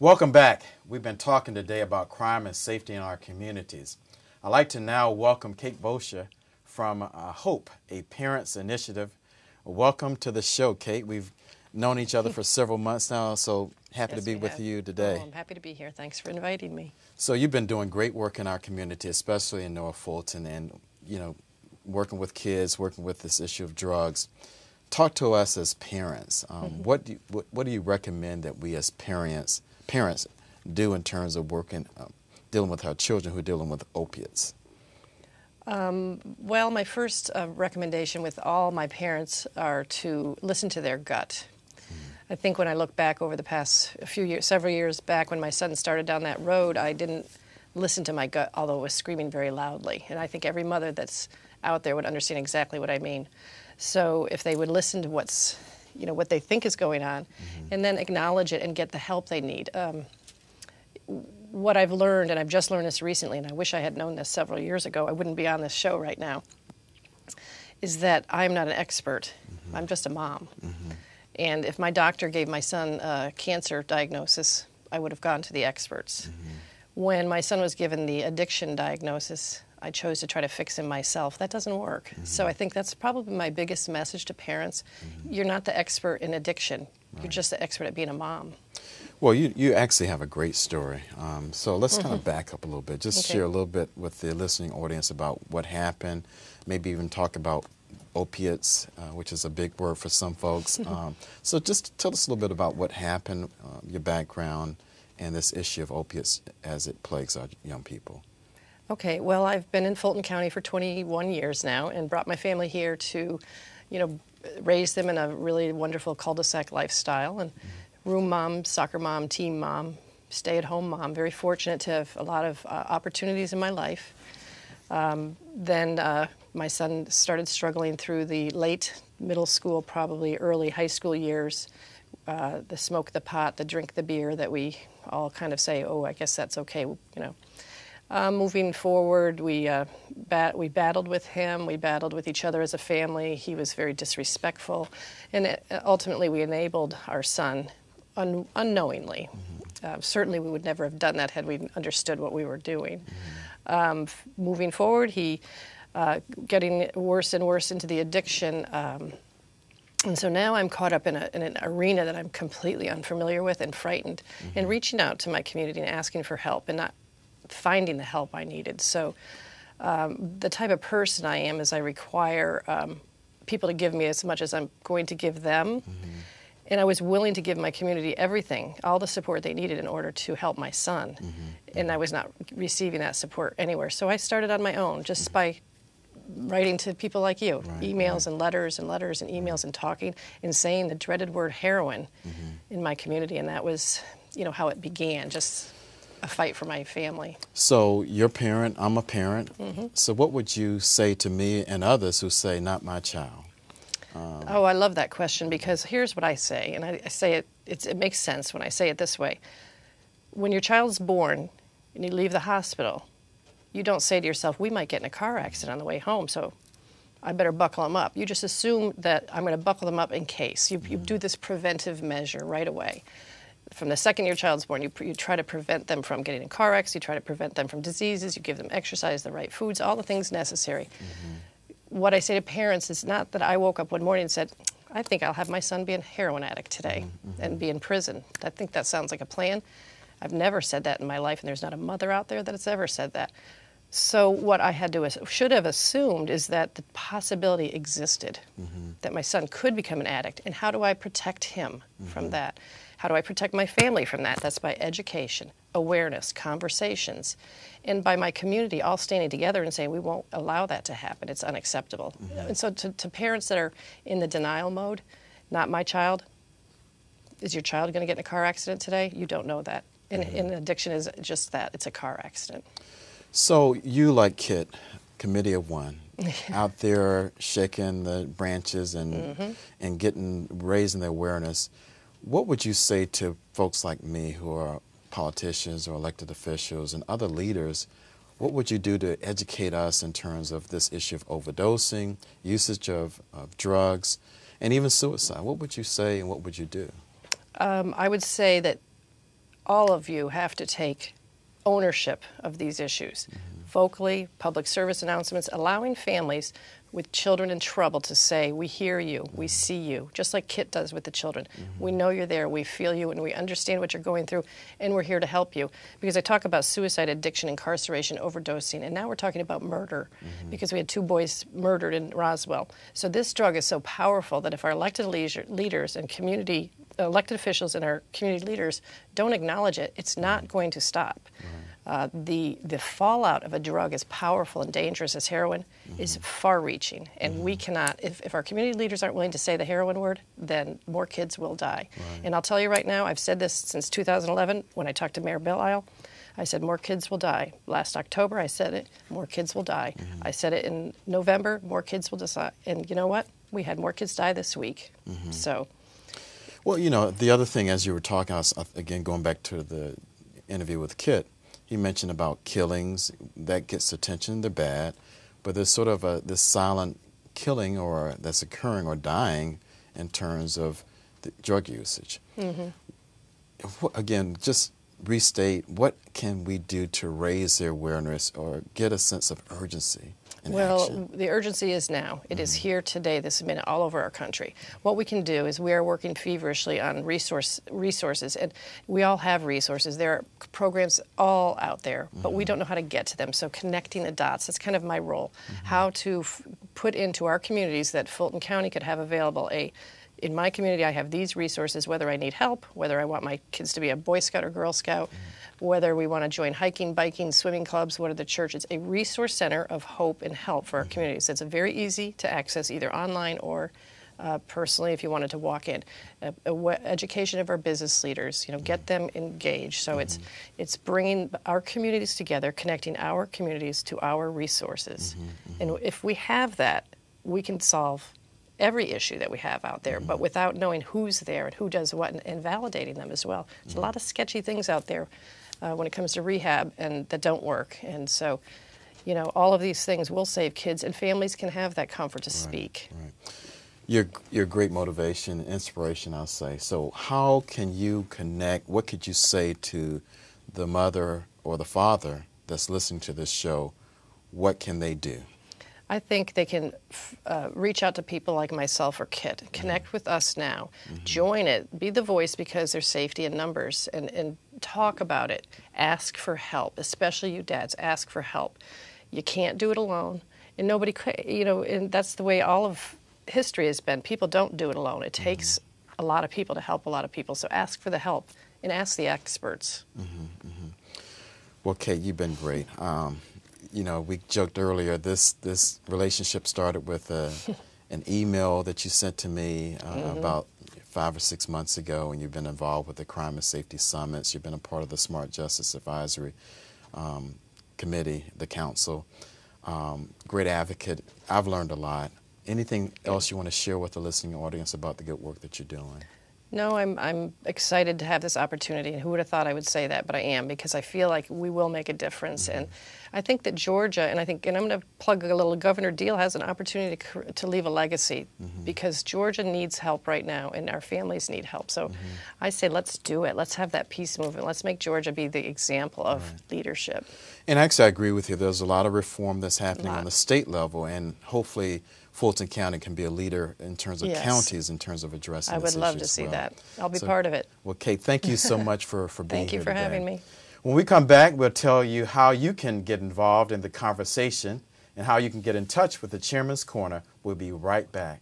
Welcome back. We've been talking today about crime and safety in our communities. I'd like to now welcome Kate Boccia from HOPE, a Parents Initiative. Welcome to the show, Kate. We've known each other for several months now, so happy to be with you today. Oh, I'm happy to be here. Thanks for inviting me. So you've been doing great work in our community, especially in North Fulton, and working with kids, working with this issue of drugs. Talk to us as parents. What do you recommend that we as parents do in terms of dealing with our children who are dealing with opiates? Well, my first recommendation with all my parents are to listen to their gut. I think when I look back over the past several years back when my son started down that road, I didn't listen to my gut, although it was screaming very loudly. And I think every mother that's out there would understand exactly what I mean. So if they would listen to what they think is going on, and then acknowledge it and get the help they need. What I've learned, and I've just learned this recently, and I wish I had known this several years ago, I wouldn't be on this show right now, is that I'm not an expert. I'm just a mom. And if my doctor gave my son a cancer diagnosis, I would have gone to the experts. When my son was given the addiction diagnosis, I chose to try to fix him myself. That doesn't work. So I think that's probably my biggest message to parents. You're not the expert in addiction. Right. You're just the expert at being a mom. Well, you actually have a great story. So let's kind of back up a little bit. Just share a little bit with the listening audience about what happened. Maybe even talk about opiates, which is a big word for some folks. So just tell us a little bit about what happened, your background, and this issue of opiates as it plagues our young people. Okay, well, I've been in Fulton County for 21 years now and brought my family here to, raise them in a really wonderful cul-de-sac lifestyle. And room mom, soccer mom, team mom, stay-at-home mom. Very fortunate to have a lot of opportunities in my life. Then my son started struggling through the late middle school, probably early high school years. The smoke the pot, the drink the beer that we all kind of say, oh, I guess that's okay, Moving forward, we battled with him. We battled with each other as a family. He was very disrespectful. And ultimately, we enabled our son unknowingly. Certainly, we would never have done that had we understood what we were doing. Moving forward, he getting worse and worse into the addiction. And so now I'm caught up in an arena that I'm completely unfamiliar with and frightened, and reaching out to my community and asking for help and not finding the help I needed. So the type of person I am is I require people to give me as much as I'm going to give them. And I was willing to give my community everything, all the support they needed in order to help my son. And I was not receiving that support anywhere. So I started on my own just by writing to people like you, emails and letters and emails and talking and saying the dreaded word heroin in my community. And that was, how it began, just a fight for my family. So you're a parent, I'm a parent. So what would you say to me and others who say, not my child? Oh, I love that question, because here's what I say, and I say it makes sense when I say it this way. When your child's born and you leave the hospital, you don't say to yourself, we might get in a car accident on the way home, so I better buckle them up. You just assume that I'm going to buckle them up in case. You do this preventive measure right away. From the second your child's born, you try to prevent them from getting in car wrecks, you try to prevent them from diseases, you give them exercise, the right foods, all the things necessary. What I say to parents is not that I woke up one morning and said, I think I'll have my son be a heroin addict today and be in prison. I think that sounds like a plan. I've never said that in my life, and there's not a mother out there that has ever said that. So what I should have assumed is that the possibility existed, that my son could become an addict, and how do I protect him from that? How do I protect my family from that? That's by education, awareness, conversations, and by my community all standing together and saying we won't allow that to happen. It's unacceptable. And so to parents that are in the denial mode, not my child, is your child going to get in a car accident today? You don't know that. And addiction is just that. It's a car accident. So you, like Kit, committee of one, out there shaking the branches and raising the awareness. What would you say to folks like me who are politicians or elected officials and other leaders? What would you do to educate us in terms of this issue of overdosing, usage of drugs, and even suicide? What would you say and what would you do? I would say that all of you have to take ownership of these issues. Vocally, public service announcements, allowing families with children in trouble to say, we hear you, we see you, just like Kit does with the children. We know you're there, we feel you, and we understand what you're going through, and we're here to help you. Because I talk about suicide, addiction, incarceration, overdosing, and now we're talking about murder, because we had 2 boys murdered in Roswell. So this drug is so powerful that if our elected leaders and elected officials and our community leaders don't acknowledge it, it's not going to stop. The fallout of a drug as powerful and dangerous as heroin is far-reaching, and we cannot, if our community leaders aren't willing to say the heroin word, then more kids will die. And I'll tell you right now, I've said this since 2011 when I talked to Mayor Belle. I said more kids will die. Last October I said it, more kids will die. I said it in November, more kids will die. And you know what? We had more kids die this week. So. Well, you know, the other thing as you were talking, I was, again, going back to the interview with Kit, he mentioned about killings. That gets attention, they're bad, but there's sort of this silent killing or that's occurring or dying in terms of the drug usage. Again, just restate, what can we do to raise their awareness or get a sense of urgency and action? The urgency is now. It is here today, this minute, all over our country. What we can do is we are working feverishly on resources, and we all have resources. There are programs all out there, but we don't know how to get to them. So connecting the dots, that's kind of my role. How to put into our communities that Fulton County could have available in my community, I have these resources, whether I need help, whether I want my kids to be a Boy Scout or Girl Scout, whether we want to join hiking, biking, swimming clubs, what are the churches, a resource center of hope and help for our communities. It's very easy to access either online or personally if you wanted to walk in. Education of our business leaders, you know, get them engaged. So it's bringing our communities together, connecting our communities to our resources. And if we have that, we can solve every issue that we have out there, but without knowing who's there and who does what and validating them as well. There's a lot of sketchy things out there when it comes to rehab and that don't work. And so, you know, all of these things will save kids, and families can have that comfort to speak. You're great motivation, inspiration, I'll say. So how can you connect, what could you say to the mother or the father that's listening to this show? What can they do? I think they can reach out to people like myself or Kit, connect with us now, join it, be the voice because there's safety in numbers, and talk about it. Ask for help, especially you dads, ask for help. You can't do it alone, and nobody, you know, and that's the way all of history has been. People don't do it alone. It takes a lot of people to help a lot of people, so ask for the help and ask the experts. Well, Kate, you've been great. You know, we joked earlier, this relationship started with an email that you sent to me about 5 or 6 months ago, and you've been involved with the Crime and Safety Summits. You've been a part of the Smart Justice Advisory Committee, the council. Great advocate. I've learned a lot. Anything else you want to share with the listening audience about the good work that you're doing? No, I'm excited to have this opportunity, and who would have thought I would say that, but I am, because I feel like we will make a difference. And I think that Georgia, and I'm going to plug a little, Governor Deal has an opportunity to leave a legacy, because Georgia needs help right now, and our families need help. So I say let's do it. Let's have that peace movement. Let's make Georgia be the example of leadership. And actually, I agree with you. There's a lot of reform that's happening on the state level, and hopefully Fulton County can be a leader in terms of counties, in terms of addressing this issue. I would love to see that. I'll be part of it. Well, Kate, thank you so much for being here today. Thank you for having me. When we come back, we'll tell you how you can get involved in the conversation and how you can get in touch with the Chairman's Corner. We'll be right back.